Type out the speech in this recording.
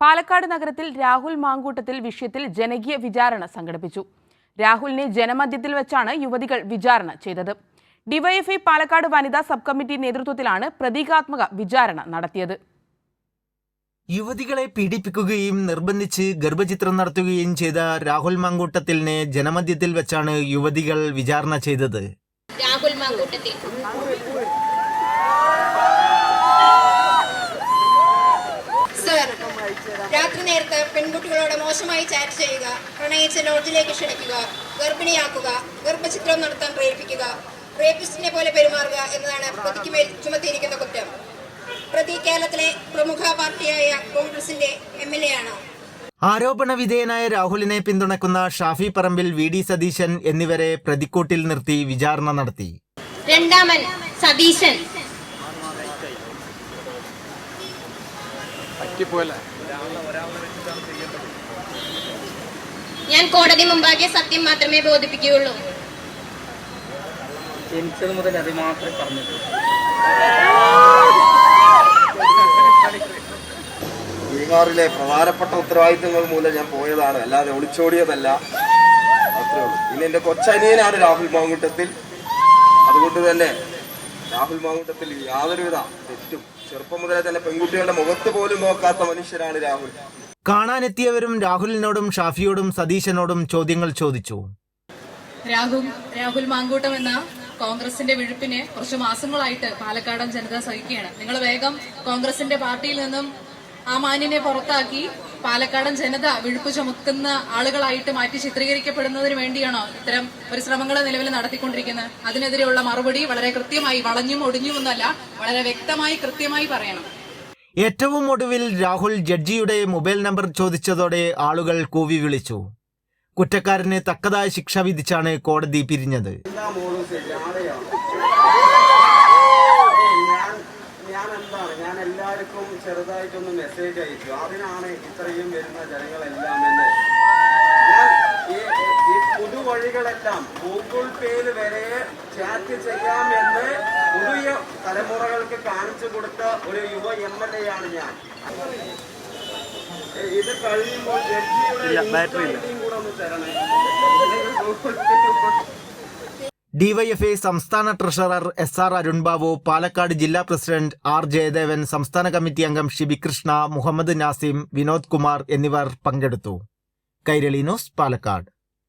പാലക്കാട് നഗരത്തിൽ രാഹുൽ മാങ്കൂട്ടത്തിൽ വിഷയത്തിൽ ജനകീയ വിചാരണ സംഘടിപ്പിച്ചു. രാഹുലിനെ ജനമധ്യത്തിൽ വെച്ചാണ് യുവതികൾ വിചാരണ ചെയ്തത്. ഡിവൈഎഫ്ഐ പാലക്കാട് വനിതാ സബ് കമ്മിറ്റി നേതൃത്വത്തിലാണ് പ്രതീകാത്മക വിചാരണ നടത്തിയത്. യുവതികളെ പീഡിപ്പിക്കുകയും നിർബന്ധിച്ച് ഗർഭചിത്രം നടത്തുകയും ചെയ്ത രാഹുൽ മാങ്കൂട്ടത്തിലിനെ ജനമധ്യത്തിൽ വെച്ചാണ് യുവതികൾ വിചാരണ ചെയ്തത്. രാഹുൽ മാങ്കൂട്ടത്തിൽ രാത്രി നേരത്ത് പെൺകുട്ടികളോട് മോശമായി ചാറ്റ് ചെയ്യുക, പ്രണയിച്ച് ലോഡ്ജിലേക്ക് ക്ഷണിക്കുക, ഗർഭിണിയാക്കുക, ഗർഭചിത്രം നടത്താൻ പ്രേരിപ്പിക്കുക, റേപ്പിസ്റ്റിനെ പോലെ പെരുമാറുക എന്നതാണ് പ്രതിക്ക് മേൽ ചുമത്തിയിരിക്കുന്ന കുറ്റം. പ്രതി കേരളത്തിലെ പ്രമുഖ പാർട്ടിയായ കോൺഗ്രസിന്റെ MLA ആണ്. ആരോപണ വിധേയനായ രാഹുലിനെ പിന്തുണക്കുന്ന ഷാഫി പറമ്പിൽ, VD സതീശൻ എന്നിവരെ പ്രതിക്കൂട്ടിൽ നിർത്തി വിചാരണ നടത്തി. രണ്ടാമൻ സതീശൻ ഞാൻ കോടതി മുമ്പാകെ സത്യം മാത്രമേ ബോധിപ്പിക്കുകയുള്ളൂ. ജനിച്ചത് മുതൽ അത് മാത്രമേ പറഞ്ഞിട്ടുള്ളൂ. ബീഹാറിലെ പ്രധാനപ്പെട്ട ഉത്തരവാദിത്തങ്ങൾ മൂലം ഞാൻ പോയതാണ്, അല്ലാതെ ഒളിച്ചോടിയതല്ല. അത്രേ ഉള്ളൂ. പിന്നെ എൻ്റെ കൊച്ചനിയനാണ് രാഹുൽ മാങ്കൂട്ടത്തിൽ. അതുകൊണ്ട് തന്നെ രാഹുൽ മാങ്കൂട്ടത്തിൽ യാതൊരുവിധ തെറ്റും ചെറുപ്പം മുതലേ തന്നെ പെൺകുട്ടികളുടെ മുഖത്ത് പോലും നോക്കാത്ത മനുഷ്യരാണ് രാഹുൽ. കാണാനെത്തിയവരും രാഹുലിനോടും ഷാഫിയോടും സതീശനോടും ചോദ്യങ്ങൾ ചോദിച്ചു. രാഹുൽ മാങ്കൂട്ടം എന്ന കോൺഗ്രസിന്റെ വിഴുപ്പിനെ കുറച്ച് മാസങ്ങളായിട്ട് പാലക്കാടൻ ജനത സഹിക്കുകയാണ്. നിങ്ങൾ വേഗം കോൺഗ്രസിന്റെ പാർട്ടിയിൽ നിന്നും ആ മാന്യനെ പുറത്താക്കി പാലക്കാടൻ ജനത വിഴുപ്പ് ചുമക്കുന്ന ആളുകളായിട്ട് മാറ്റി ചിത്രീകരിക്കപ്പെടുന്നതിന് വേണ്ടിയാണോ ഇത്തരം പരിശ്രമങ്ങൾ നിലവിൽ നടത്തിക്കൊണ്ടിരിക്കുന്നത്? അതിനെതിരെയുള്ള മറുപടി വളരെ കൃത്യമായി, വളഞ്ഞും ഒടിഞ്ഞുമൊന്നല്ല, വളരെ വ്യക്തമായി കൃത്യമായി പറയണം. ഏറ്റവും ഒടുവിൽ രാഹുൽ ജഡ്ജിയുടെ മൊബൈൽ നമ്പർ ചോദിച്ചതോടെ ആളുകൾ കൂവി വിളിച്ചു. കുറ്റക്കാരന് തക്കതായ ശിക്ഷ വിധിച്ചാണ് കോടതി പിരിഞ്ഞത്. ഞാൻ എല്ലാവർക്കും ചെറുതായിട്ടൊന്ന് മെസ്സേജ് അയച്ചു. അതിനാണ് ഇത്രയും വരുന്ന ജനങ്ങളെല്ലാം എന്ന്. ഞാൻ ഈ പുതുവഴികളെല്ലാം ഗൂഗിൾ പേയിൽ വരെ ചാറ്റ് ചെയ്യാമെന്ന് പുതിയ തലമുറകൾക്ക് കാണിച്ചു കൊടുത്ത ഒരു യുവ MLA ആണ് ഞാൻ. ഇത് കഴിയുമ്പോൾ ജഡ്ജിയുടെ കൂടെ ഒന്ന് തരണേ. ഡിവൈഎഫ്ഐ സംസ്ഥാന ട്രഷറർ SR അരുൺബാബു, പാലക്കാട് ജില്ലാ പ്രസിഡന്റ് R ജയദേവൻ, സംസ്ഥാന കമ്മിറ്റി അംഗം ഷിബി കൃഷ്ണ, മുഹമ്മദ് നാസിം, വിനോദ് കുമാർ എന്നിവർ പങ്കെടുത്തു. കൈരളി ന്യൂസ്, പാലക്കാട്.